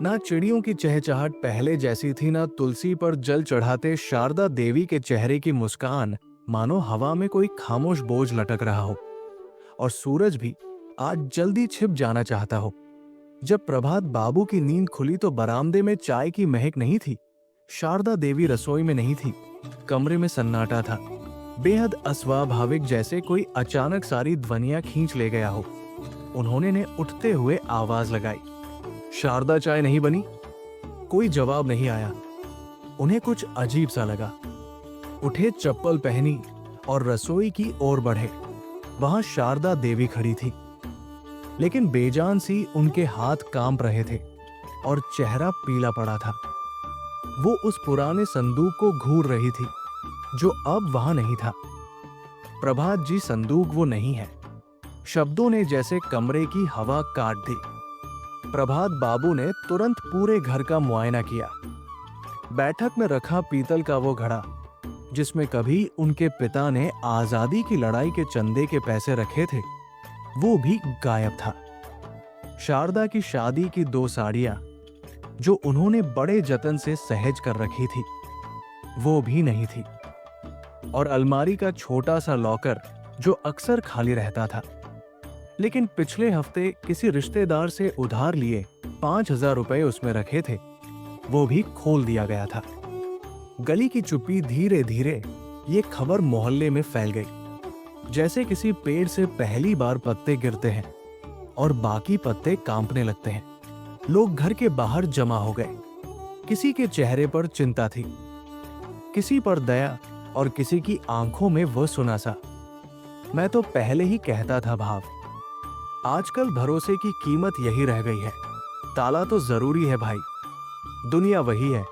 ना चिड़ियों की चहचहाट पहले जैसी थी, ना तुलसी पर जल चढ़ाते शारदा देवी के चेहरे की मुस्कान मानो हवा में कोई खामोश बोझ लटक रहा हो। और सूरज भी आज जल्दी छिप जाना चाहता हो। जब प्रभात बाबू की नींद खुली तो बरामदे में चाय की महक नहीं थी। शारदा देवी रसोई में नहीं थी। कमरे में सन्नाटा था, बेहद अस्वाभाविक, जैसे कोई अचानक सारी ध्वनियां खींच ले गया हो। उन्होंने ने उठते हुए आवाज लगाई, शारदा चाय नहीं बनी? कोई जवाब नहीं आया। उन्हें कुछ अजीब सा लगा। उठे, चप्पल पहनी और रसोई की ओर बढ़े। वहां शारदा देवी खड़ी थी, लेकिन बेजान सी उनके हाथ कांप रहे थे और चेहरा पीला पड़ा था। वो उस पुराने संदूक को घूर रही थी जो अब वहां नहीं था। प्रभात जी, संदूक वो नहीं है। शब्दों ने जैसे कमरे की हवा काट दी। प्रभात बाबू ने तुरंत पूरे घर का मुआयना किया। बैठक में रखा पीतल का वो घड़ा जिसमें कभी उनके पिता ने आजादी की लड़ाई के चंदे के पैसे रखे थे, वो भी गायब था। शारदा की शादी की 2 साड़ियां जो उन्होंने बड़े जतन से सहेज कर रखी थी, वो भी नहीं थी। और अलमारी का छोटा सा लॉकर जो अक्सर खाली रहता था, लेकिन पिछले हफ्ते किसी रिश्तेदार से उधार लिए 5,000 रुपए उसमें रखे थे, वो भी खोल दिया गया था। गली की चुप्पी धीरे धीरे ये खबर मोहल्ले में फैल गई। जैसे किसी पेड़ से पहली बार पत्ते गिरते हैं और बाकी पत्ते कांपने लगते हैं। लोग घर के बाहर जमा हो गए। किसी के चेहरे पर चिंता थी, किसी पर दया और किसी की आंखों में वो सुना सा, मैं तो पहले ही कहता था भाव। आजकल भरोसे की कीमत यही रह गई है। ताला तो जरूरी है भाई, दुनिया वही है।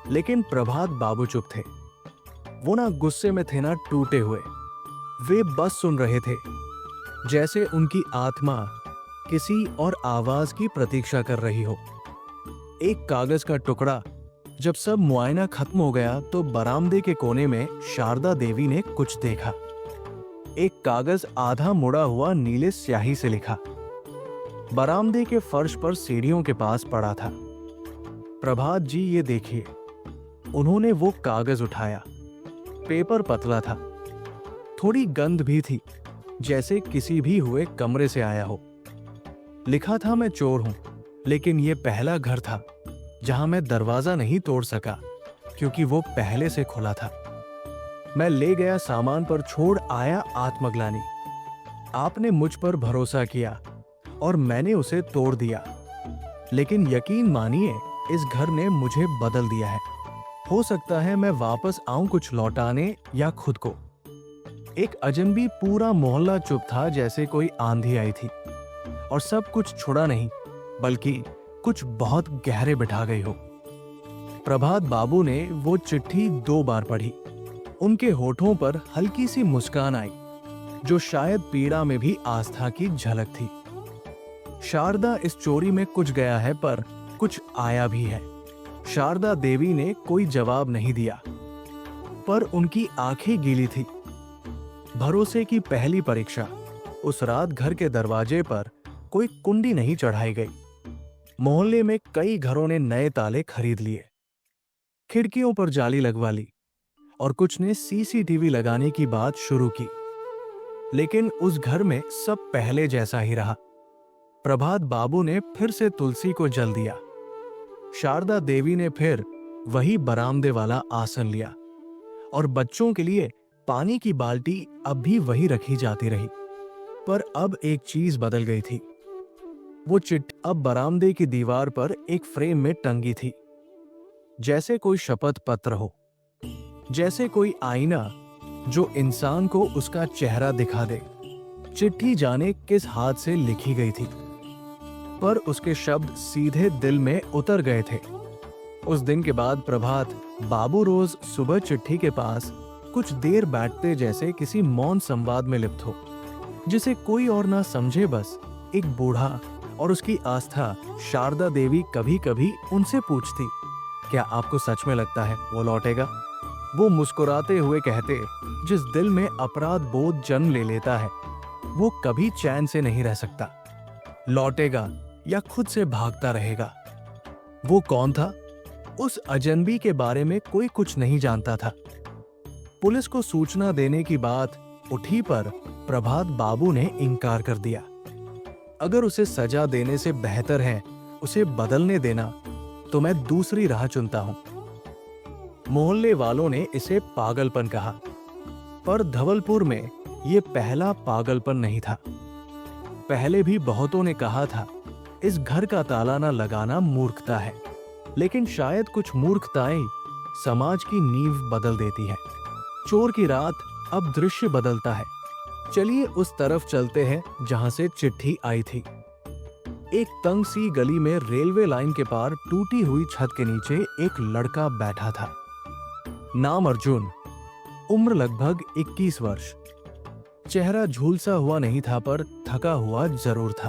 लेकिन प्रभात बाबू चुप थे। वो ना गुस्से में थे ना टूटे हुए। वे बस सुन रहे थे, जैसे उनकी आत्मा किसी और आवाज की प्रतीक्षा कर रही हो। एक कागज का टुकड़ा। जब सब मुआयना खत्म हो गया तो बरामदे के कोने में शारदा देवी ने कुछ देखा। एक कागज आधा मुड़ा हुआ नीले स्याही से लिखा, बरामदे के फर्श पर सीढ़ियों के पास पड़ा था। प्रभात जी, ये देखिए। उन्होंने वो कागज उठाया। पेपर पतला था, थोड़ी गंध भी थी, जैसे किसी भी हुए कमरे से आया हो। लिखा था, मैं चोर हूं, लेकिन ये पहला घर था जहां मैं दरवाजा नहीं तोड़ सका क्योंकि वो पहले से खुला था। मैं ले गया सामान पर छोड़ आया आत्मग्लानि। आपने मुझ पर भरोसा किया और मैंने उसे तोड़ दिया, लेकिन यकीन मानिए इस घर ने मुझे बदल दिया है। हो सकता है मैं वापस आऊं कुछ लौटाने या खुद को। एक अजनबी पूरा मोहल्ला चुप था, जैसे कोई आंधी आई थी और सब कुछ छुड़ा नहीं बल्कि कुछ बहुत गहरे बिठा गई हो। प्रभात बाबू ने वो चिट्ठी 2 बार पढ़ी। उनके होठों पर हल्की सी मुस्कान आई, जो शायद पीड़ा में भी आस्था की झलक थी। शारदा, इस चोरी में कुछ गया है पर कुछ आया भी है। शारदा देवी ने कोई जवाब नहीं दिया, पर उनकी आंखें गीली थी। भरोसे की पहली परीक्षा। उस रात घर के दरवाजे पर कोई कुंडी नहीं चढ़ाई गई। मोहल्ले में कई घरों ने नए ताले खरीद लिए, खिड़कियों पर जाली लगवा ली और कुछ ने सीसीटीवी लगाने की बात शुरू की। लेकिन उस घर में सब पहले जैसा ही रहा। प्रभात बाबू ने फिर से तुलसी को जल दिया। शारदा देवी ने फिर वही बरामदे वाला आसन लिया और बच्चों के लिए पानी की बाल्टी अब भी वही रखी जाती रही। पर अब एक चीज बदल गई थी। वो चिट्ठी अब बरामदे की दीवार पर एक फ्रेम में टंगी थी, जैसे कोई शपथ पत्र हो, जैसे कोई आईना जो इंसान को उसका चेहरा दिखा दे। चिट्ठी जाने किस हाथ से लिखी गई थी, पर उसके शब्द सीधे दिल में उतर गए थे। उस दिन के बाद प्रभात बाबू रोज सुबह चिट्ठी के पास कुछ देर बैठते, जैसे किसी मौन संवाद में लिप्त हो, जिसे कोई और ना समझे, बस एक बूढ़ा और उसकी आस्था। शारदा देवी कभी कभी उनसे पूछती, क्या आपको सच में लगता है वो लौटेगा? वो मुस्कुराते हुए कहते, जिस दिल में अपराध बोध जन्म ले लेता है वो कभी चैन से नहीं रह सकता। लौटेगा या खुद से भागता रहेगा। वो कौन था? उस अजनबी के बारे में कोई कुछ नहीं जानता था। पुलिस को सूचना देने की बात उठी पर प्रभात बाबू ने इनकार कर दिया। अगर उसे सजा देने से बेहतर है उसे बदलने देना, तो मैं दूसरी राह चुनता हूं। मोहल्ले वालों ने इसे पागलपन कहा, पर धवलपुर में यह पहला पागलपन नहीं था। पहले भी बहुतों ने कहा था इस घर का ताला न लगाना मूर्खता है, लेकिन शायद कुछ मूर्खताएं समाज की नींव बदल देती है। चोर की रात अब दृश्य बदलता है। चलिए उस तरफ चलते हैं जहां से चिट्ठी आई थी। एक तंग सी गली में रेलवे लाइन के पार टूटी हुई छत के नीचे एक लड़का बैठा था। नाम अर्जुन, उम्र लगभग 21 वर्ष। चेहरा झूलसा हुआ नहीं था पर थका हुआ जरूर था।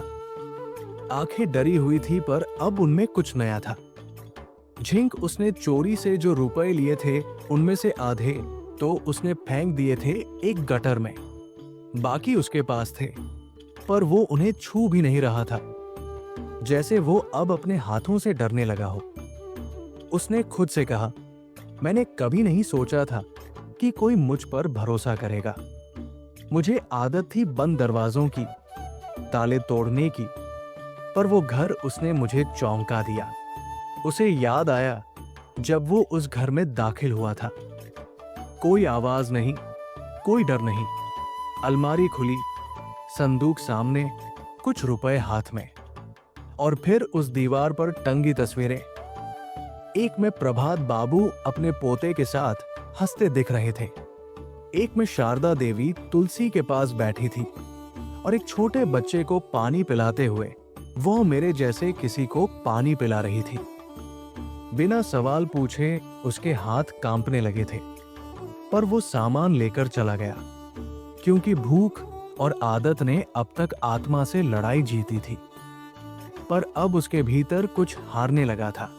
आंखें डरी हुई थी पर अब उनमें कुछ नया था। झिंक उसने चोरी से जो रुपए लिए थे उनमें से आधे तो उसने फेंक दिए थे एक गटर में, बाकी उसके पास थे, पर वो उन्हें छू भी नहीं रहा था, जैसे वो अब अपने हाथों से डरने लगा हो। उसने खुद से कहा, मैंने कभी नहीं सोचा था कि कोई मुझ पर भरोसा करेगा। मुझे आदत थी बंद दरवाजों की, ताले तोड़ने की, पर वो घर उसने मुझे चौंका दिया। उसे याद आया जब वो उस घर में दाखिल हुआ था। कोई आवाज नहीं, कोई डर नहीं। अलमारी खुली, संदूक सामने, कुछ रुपए हाथ में, और फिर उस दीवार पर टंगी तस्वीरें। एक में प्रभात बाबू अपने पोते के साथ हंसते दिख रहे थे, एक में शारदा देवी तुलसी के पास बैठी थी, और एक छोटे बच्चे को पानी पिलाते हुए वो मेरे जैसे किसी को पानी पिला रही थी। बिना सवाल पूछे उसके हाथ कांपने लगे थे, पर वो सामान लेकर चला गया, क्योंकि भूख और आदत ने अब तक आत्मा से लड़ाई जीती थी। पर अब उसके भीतर कुछ हारने लगा था।